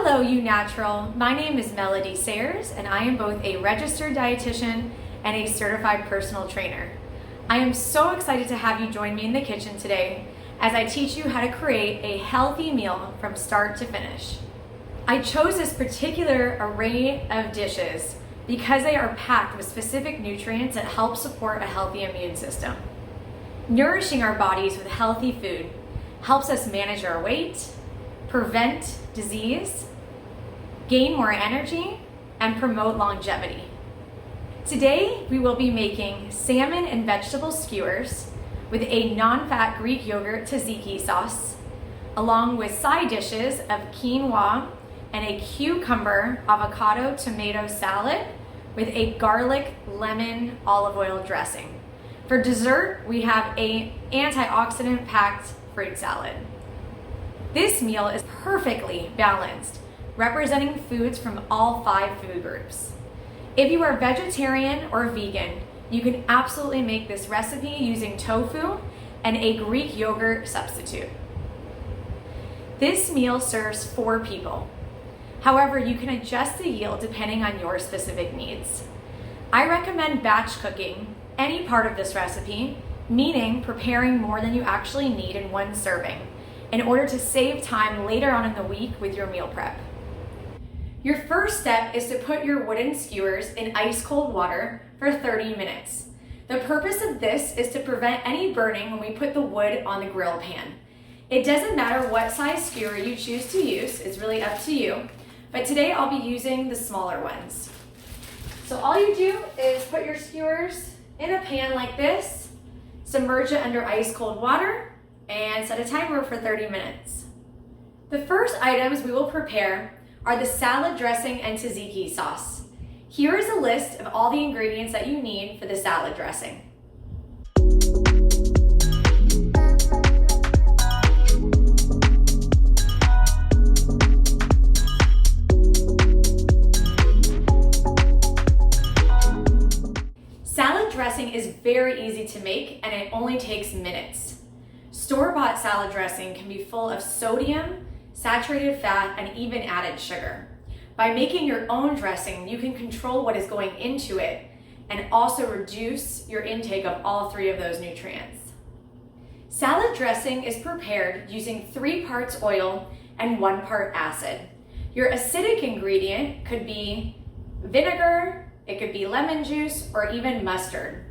Hello, you natural. My name is Melody Sayers, and I am both a registered dietitian and a certified personal trainer. I am so excited to have you join me in the kitchen today as I teach you how to create a healthy meal from start to finish. I chose this particular array of dishes because they are packed with specific nutrients that help support a healthy immune system. Nourishing our bodies with healthy food helps us manage our weight, prevent disease, gain more energy, and promote longevity. Today, we will be making salmon and vegetable skewers with a non-fat Greek yogurt tzatziki sauce, along with side dishes of quinoa and a cucumber avocado tomato salad with a garlic lemon olive oil dressing. For dessert, we have a antioxidant packed fruit salad. This meal is perfectly balanced, representing foods from all 5 food groups. If you are vegetarian or vegan, you can absolutely make this recipe using tofu and a Greek yogurt substitute. This meal serves 4 people. However, you can adjust the yield depending on your specific needs. I recommend batch cooking any part of this recipe, meaning preparing more than you actually need in one serving, in order to save time later on in the week with your meal prep. Your first step is to put your wooden skewers in ice cold water for 30 minutes. The purpose of this is to prevent any burning when we put the wood on the grill pan. It doesn't matter what size skewer you choose to use, it's really up to you, but today I'll be using the smaller ones. So all you do is put your skewers in a pan like this, submerge it under ice cold water, and set a timer for 30 minutes. The first items we will prepare are the salad dressing and tzatziki sauce. Here is a list of all the ingredients that you need for the salad dressing. Salad dressing is very easy to make and it only takes minutes. Store-bought salad dressing can be full of sodium, saturated fat, and even added sugar. By making your own dressing, you can control what is going into it and also reduce your intake of all 3 of those nutrients. Salad dressing is prepared using 3 parts oil and 1 part acid. Your acidic ingredient could be vinegar, it could be lemon juice, or even mustard.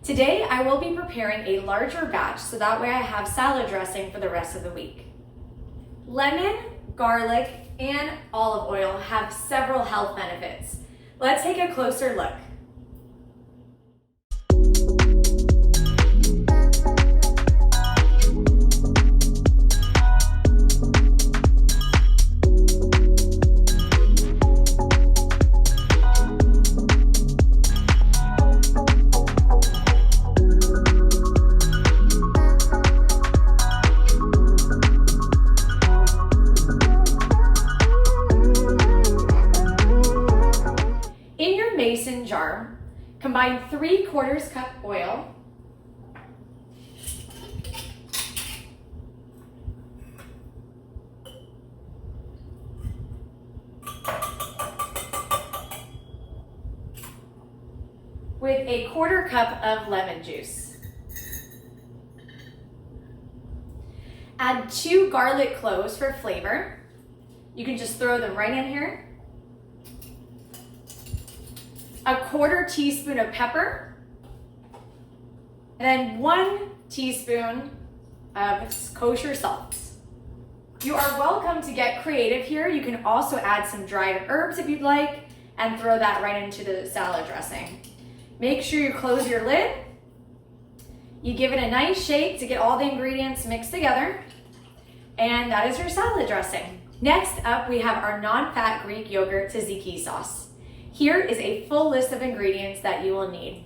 Today, I will be preparing a larger batch so that way I have salad dressing for the rest of the week. Lemon, garlic, and olive oil have several health benefits. Let's take a closer look. Mason jar, combine 3/4 cup oil, with a 1/4 cup of lemon juice. Add 2 garlic cloves for flavor. You can just throw them right in here. A 1/4 teaspoon of pepper, and then 1 teaspoon of kosher salt. You are welcome to get creative here. You can also add some dried herbs if you'd like and throw that right into the salad dressing. Make sure you close your lid. You give it a nice shake to get all the ingredients mixed together, and that is your salad dressing. Next up, we have our non-fat Greek yogurt tzatziki sauce. Here is a full list of ingredients that you will need.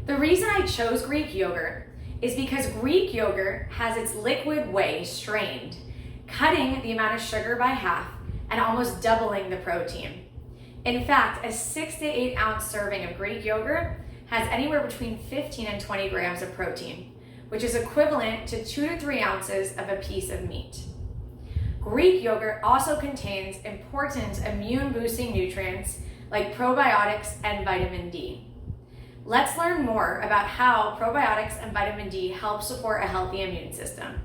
The reason I chose Greek yogurt is because Greek yogurt has its liquid whey strained. cutting the amount of sugar by half and almost doubling the protein. In fact, a 6 to 8 ounce serving of Greek yogurt has anywhere between 15 and 20 grams of protein, which is equivalent to 2 to 3 ounces of a piece of meat. Greek yogurt also contains important immune-boosting nutrients like probiotics and vitamin D. Let's learn more about how probiotics and vitamin D help support a healthy immune system.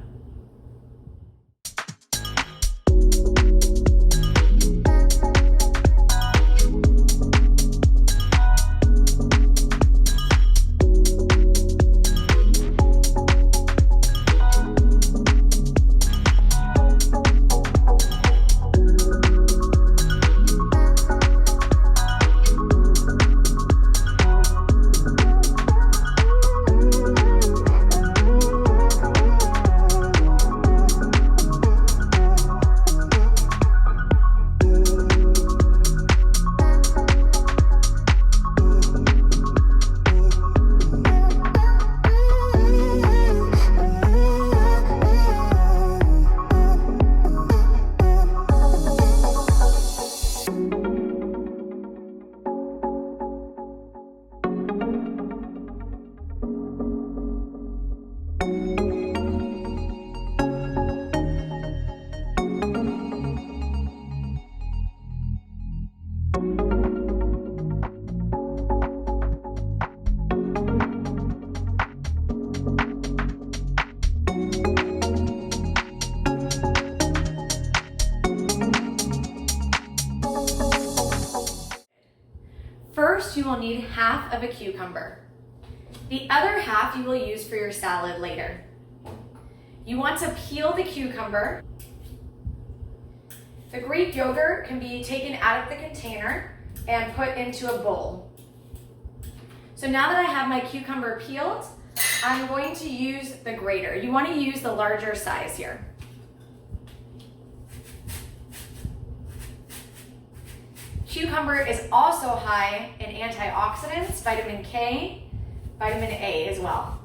First, you will need half of a cucumber. The other half you will use for your salad later. You want to peel the cucumber. The Greek yogurt can be taken out of the container and put into a bowl. So now that I have my cucumber peeled, I'm going to use the grater. You want to use the larger size here. Cucumber is also high in antioxidants, vitamin K, vitamin A as well.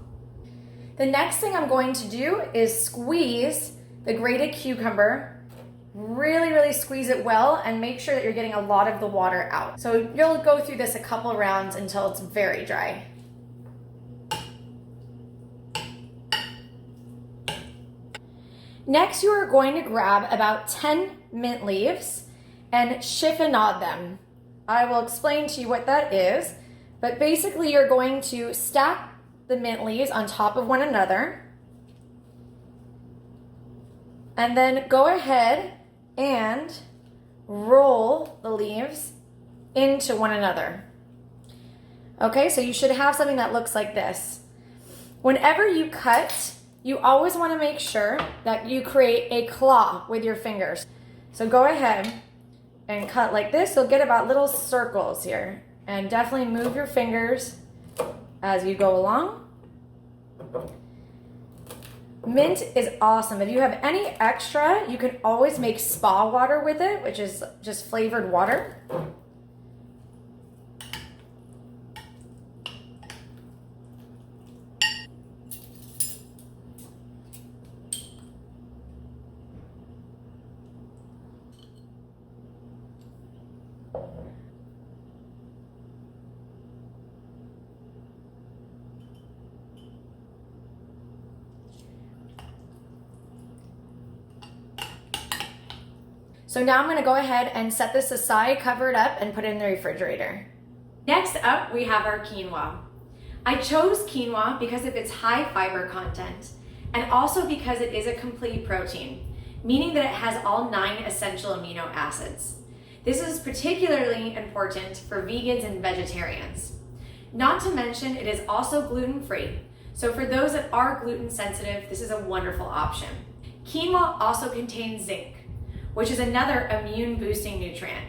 The next thing I'm going to do is squeeze the grated cucumber. Really squeeze it well and make sure that you're getting a lot of the water out. So you'll go through this a couple rounds until it's very dry. Next, you are going to grab about 10 mint leaves and chiffonade them. I will explain to you what that is, but basically you're going to stack the mint leaves on top of one another and then go ahead and roll the leaves into one another. Okay, so you should have something that looks like this. Whenever you cut, you always want to make sure that you create a claw with your fingers. So go ahead and cut like this. You'll get about little circles here. And definitely move your fingers as you go along. Mint is awesome. If you have any extra, you can always make spa water with it, which is just flavored water. So now I'm going to go ahead and set this aside, cover it up, and put it in the refrigerator. Next up, we have our quinoa. I chose quinoa because of its high fiber content and also because it is a complete protein, meaning that it has all 9 essential amino acids. This is particularly important for vegans and vegetarians. Not to mention, it is also gluten-free. So for those that are gluten sensitive, this is a wonderful option. Quinoa also contains zinc, which is another immune boosting nutrient.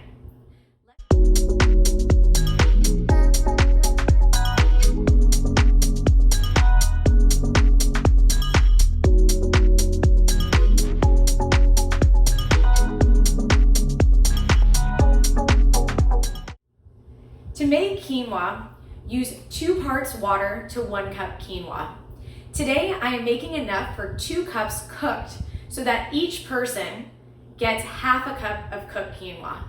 To make quinoa, use 2 parts water to 1 cup quinoa. Today, I am making enough for 2 cups cooked, so that each person gets half a cup of cooked quinoa.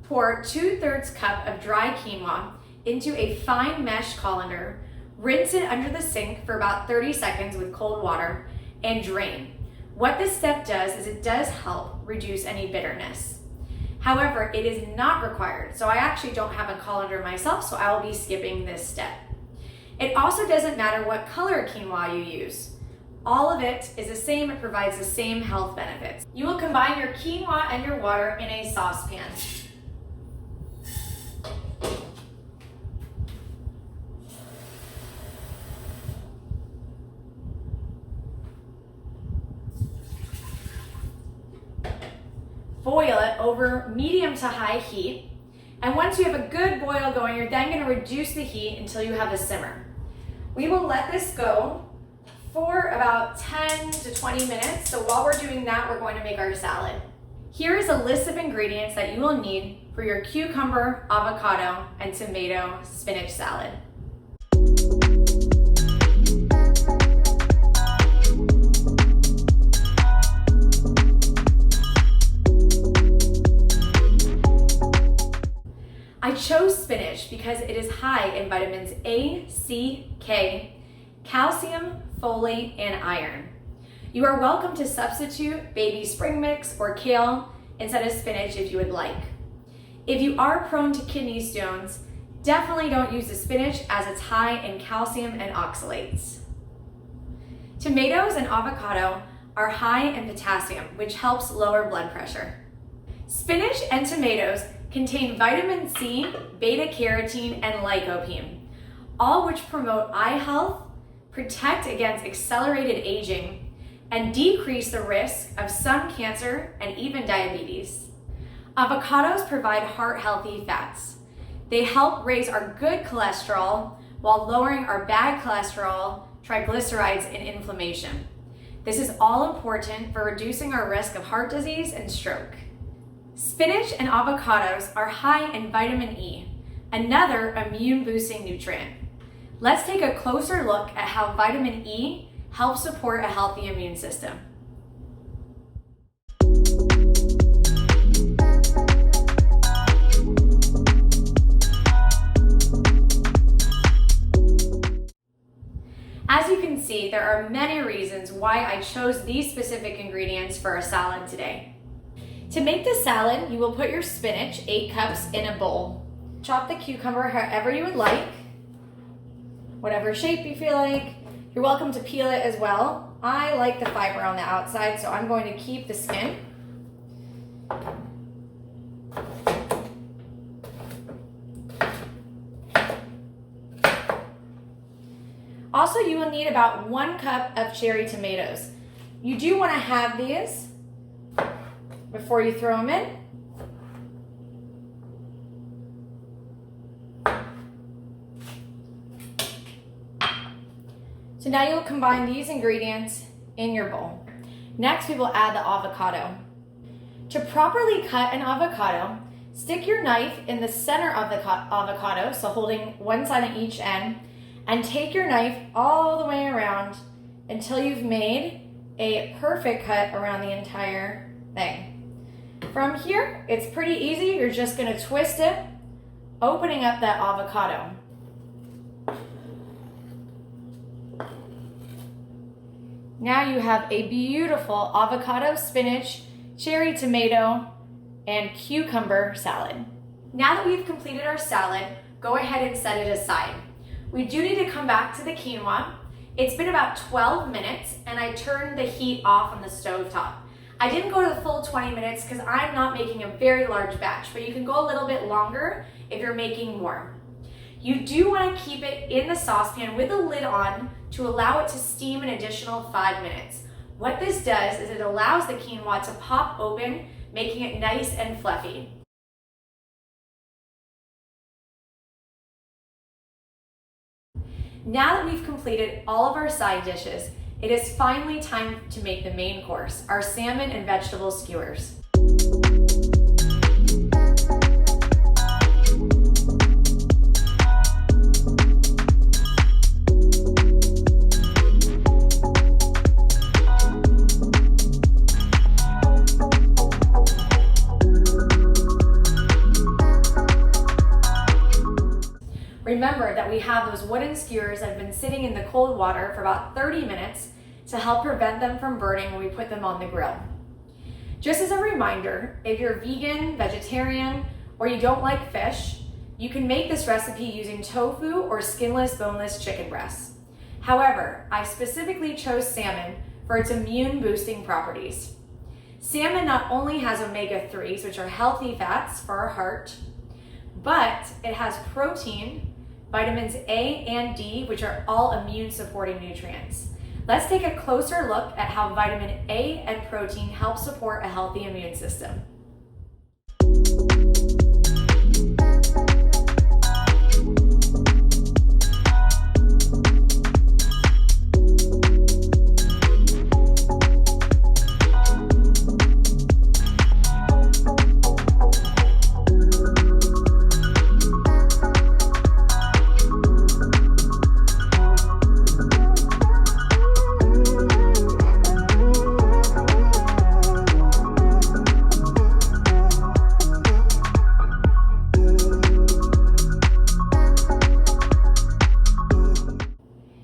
Pour 2/3 cup of dry quinoa into a fine mesh colander, rinse it under the sink for about 30 seconds with cold water, and drain. What this step does is it does help reduce any bitterness. However, it is not required, so I actually don't have a colander myself, so I will be skipping this step. It also doesn't matter what color quinoa you use. All of it is the same, it provides the same health benefits. You will combine your quinoa and your water in a saucepan. Boil it over medium to high heat. And once you have a good boil going, you're then going to reduce the heat until you have a simmer. We will let this go for about 10 to 20 minutes. So while we're doing that, we're going to make our salad. Here is a list of ingredients that you will need for your cucumber, avocado, and tomato spinach salad. I chose spinach because it is high in vitamins A, C, K, calcium, folate, and iron. You are welcome to substitute baby spring mix or kale instead of spinach if you would like. If you are prone to kidney stones, definitely don't use the spinach as it's high in calcium and oxalates. Tomatoes and avocado are high in potassium, which helps lower blood pressure. Spinach and tomatoes contain vitamin C, beta-carotene, and lycopene, all which promote eye health, protect against accelerated aging, and decrease the risk of some cancer and even diabetes. Avocados provide heart-healthy fats. They help raise our good cholesterol while lowering our bad cholesterol, triglycerides, and inflammation. This is all important for reducing our risk of heart disease and stroke. Spinach and avocados are high in vitamin E, another immune-boosting nutrient. Let's take a closer look at how vitamin E helps support a healthy immune system. As you can see, there are many reasons why I chose these specific ingredients for a salad today. To make the salad, you will put your spinach, 8 cups, in a bowl. Chop the cucumber however you would like, whatever shape you feel like. You're welcome to peel it as well. I like the fiber on the outside, so I'm going to keep the skin. Also, you will need about 1 cup of cherry tomatoes. You do want to have these before you throw them in. So now you'll combine these ingredients in your bowl. Next, we will add the avocado. To properly cut an avocado, stick your knife in the center of the avocado, so holding one side on each end, and take your knife all the way around until you've made a perfect cut around the entire thing. From here, it's pretty easy. You're just going to twist it, opening up that avocado. Now you have a beautiful avocado, spinach, cherry tomato, and cucumber salad. Now that we've completed our salad, go ahead and set it aside. We do need to come back to the quinoa. It's been about 12 minutes and I turned the heat off on the stove top. I didn't go to the full 20 minutes because I'm not making a very large batch, but you can go a little bit longer if you're making more. You do want to keep it in the saucepan with the lid on to allow it to steam an additional 5 minutes. What this does is it allows the quinoa to pop open, making it nice and fluffy. Now that we've completed all of our side dishes, it is finally time to make the main course, our salmon and vegetable skewers. remember that we have those wooden skewers that have been sitting in the cold water for about 30 minutes to help prevent them from burning when we put them on the grill. Just as a reminder, if you're vegan, vegetarian, or you don't like fish, you can make this recipe using tofu or skinless, boneless chicken breasts. However, I specifically chose salmon for its immune boosting properties. Salmon not only has omega-3s, which are healthy fats for our heart, but it has protein, vitamins A and D, which are all immune supporting nutrients. Let's take a closer look at how vitamin A and protein help support a healthy immune system.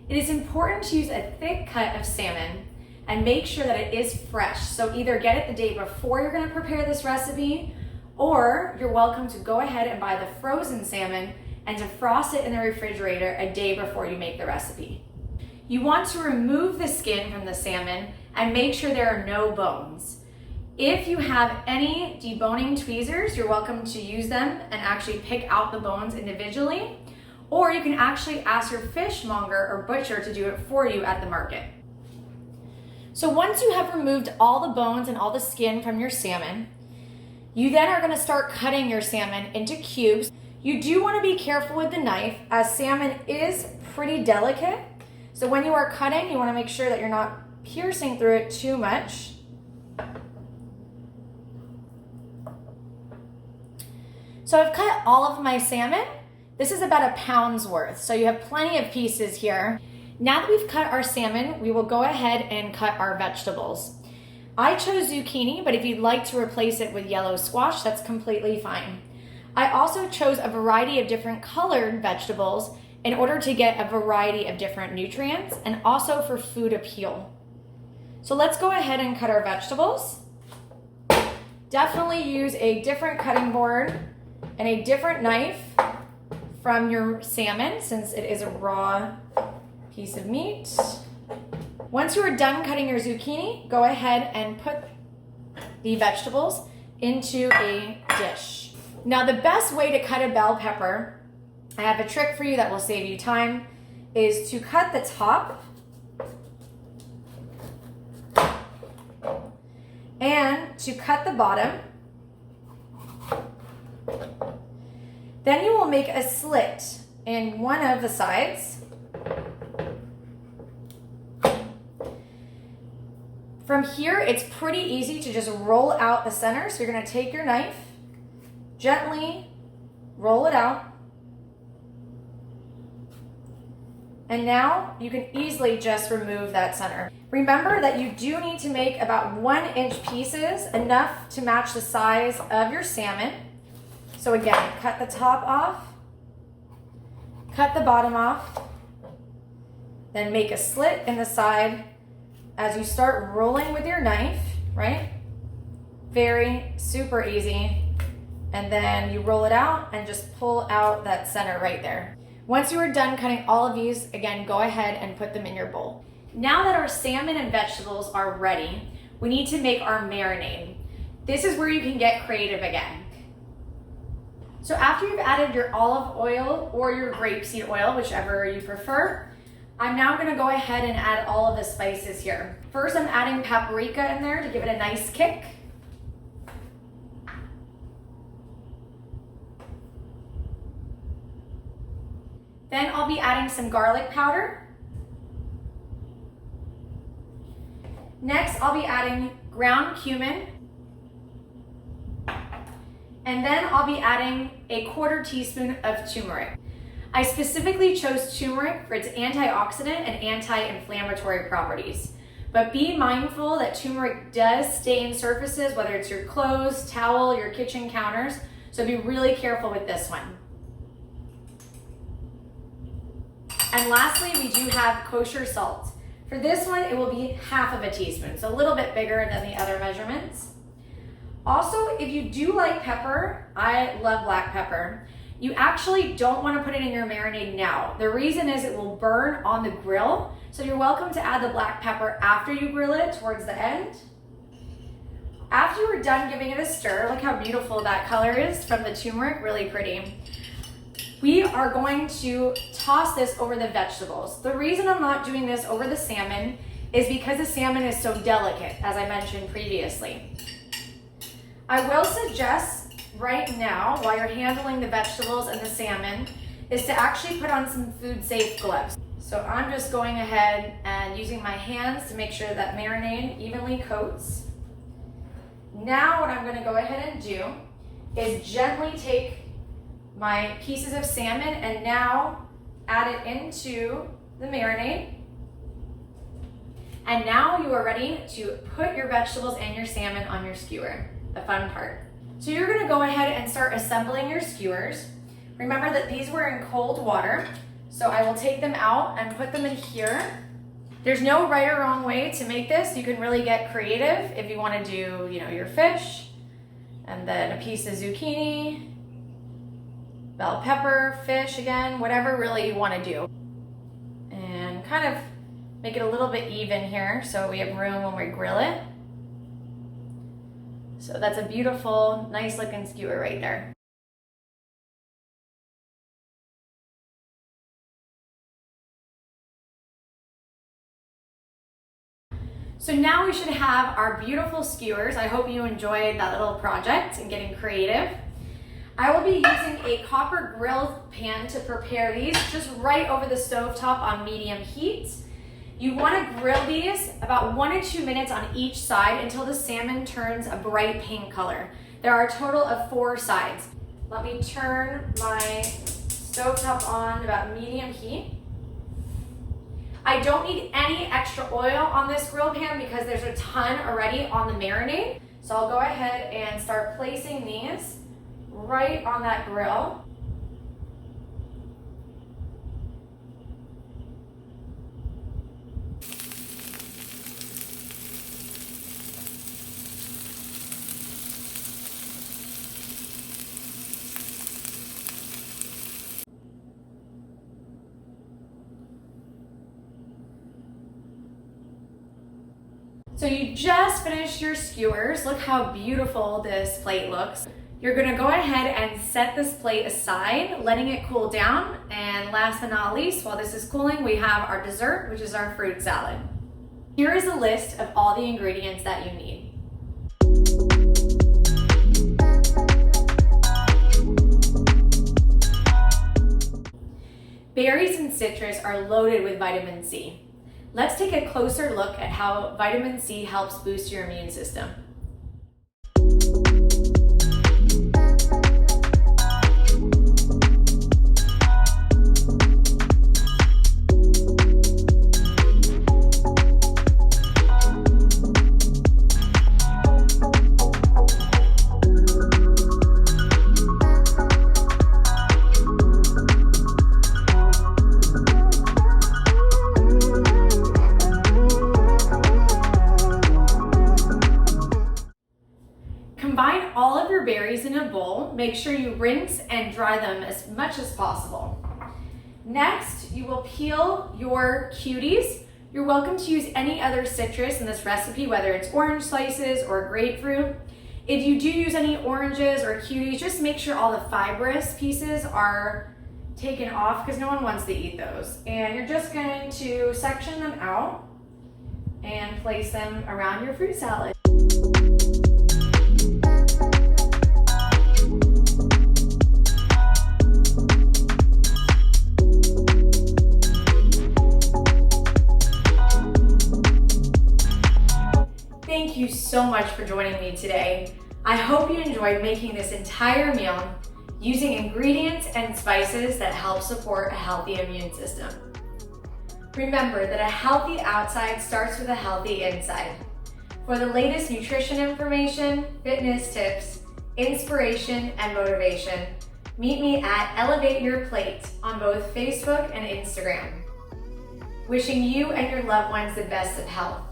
It is important to use a thick cut of salmon and make sure that it is fresh. So either get it the day before you're going to prepare this recipe, or you're welcome to go ahead and buy the frozen salmon and defrost it in the refrigerator a day before you make the recipe. You want to remove the skin from the salmon and make sure there are no bones. If you have any deboning tweezers, you're welcome to use them and actually pick out the bones individually. Or you can actually ask your fishmonger or butcher to do it for you at the market. So once you have removed all the bones and all the skin from your salmon, you then are going to start cutting your salmon into cubes. You do want to be careful with the knife, as salmon is pretty delicate. So when you are cutting, you want to make sure that you're not piercing through it too much. So I've cut all of my salmon. This is about a pound's worth, so you have plenty of pieces here. Now that we've cut our salmon, we will go ahead and cut our vegetables. I chose zucchini, but if you'd like to replace it with yellow squash, that's completely fine. I also chose a variety of different colored vegetables in order to get a variety of different nutrients and also for food appeal. So let's go ahead and cut our vegetables. Definitely use a different cutting board and a different knife from your salmon, since it is a raw piece of meat. Once you are done cutting your zucchini, go ahead and put the vegetables into a dish. Now, the best way to cut a bell pepper, I have a trick for you that will save you time, is to cut the top and to cut the bottom. Then you will make a slit in one of the sides. From here, it's pretty easy to just roll out the center. So you're going to take your knife, gently roll it out. And now you can easily just remove that center. Remember that you do need to make about 1-inch pieces, enough to match the size of your salmon. So again, cut the top off, cut the bottom off, then make a slit in the side as you start rolling with your knife, right? Very super easy. And then you roll it out and just pull out that center right there. Once you are done cutting all of these, again, go ahead and put them in your bowl. Now that our salmon and vegetables are ready, we need to make our marinade. This is where you can get creative again. So after you've added your olive oil or your grapeseed oil, whichever you prefer, I'm now gonna go ahead and add all of the spices here. First, I'm adding paprika in there to give it a nice kick. Then I'll be adding some garlic powder. Next, I'll be adding ground cumin. And then I'll be adding a 1/4 teaspoon of turmeric. I specifically chose turmeric for its antioxidant and anti-inflammatory properties. But be mindful that turmeric does stain surfaces, whether it's your clothes, towel, your kitchen counters. So be really careful with this one. And lastly, we do have kosher salt. For this one, it will be half of a teaspoon, so a little bit bigger than the other measurements. Also, if you do like pepper, I love black pepper. You actually don't want to put it in your marinade now. The reason is it will burn on the grill, so you're welcome to add the black pepper after you grill it towards the end. After you are done giving it a stir, look how beautiful that color is from the turmeric, really pretty. We are going to toss this over the vegetables. The reason I'm not doing this over the salmon is because the salmon is so delicate, as I mentioned previously. I will suggest right now, while you're handling the vegetables and the salmon, is to actually put on some food-safe gloves. So I'm just going ahead and using my hands to make sure that marinade evenly coats. Now what I'm going to go ahead and do is gently take my pieces of salmon and now add it into the marinade. And now you are ready to put your vegetables and your salmon on your skewer, the fun part. So you're going to go ahead and start assembling your skewers. Remember that these were in cold water, so I will take them out and put them in here. There's no right or wrong way to make this. You can really get creative if you want to do, your fish, and then a piece of zucchini, bell pepper, fish again, whatever really you want to do. And kind of make it a little bit even here so we have room when we grill it. So that's a beautiful, nice looking skewer right there. So now we should have our beautiful skewers. I hope you enjoyed that little project and getting creative. I will be using a copper grill pan to prepare these, just right over the stovetop on medium heat. You want to grill these about 1 to 2 minutes on each side until the salmon turns a bright pink color. There are a total of 4 sides. Let me turn my stovetop on about medium heat. I don't need any extra oil on this grill pan because there's a ton already on the marinade. So I'll go ahead and start placing these right on that grill. So you just finished your skewers. Look how beautiful this plate looks. You're gonna go ahead and set this plate aside, letting it cool down. And last but not least, while this is cooling, we have our dessert, which is our fruit salad. Here is a list of all the ingredients that you need. Berries and citrus are loaded with vitamin C. Let's take a closer look at how vitamin C helps boost your immune system. Combine all of your berries in a bowl. Make sure you rinse and dry them as much as possible. Next, you will peel your cuties. You're welcome to use any other citrus in this recipe, whether it's orange slices or grapefruit. If you do use any oranges or cuties, just make sure all the fibrous pieces are taken off because no one wants to eat those. And you're just going to section them out and place them around your fruit salad. Thank you so much for joining me today. I hope you enjoyed making this entire meal using ingredients and spices that help support a healthy immune system. Remember that a healthy outside starts with a healthy inside. For the latest nutrition information, fitness tips, inspiration, and motivation, meet me at Elevate Your Plate on both Facebook and Instagram. Wishing you and your loved ones the best of health.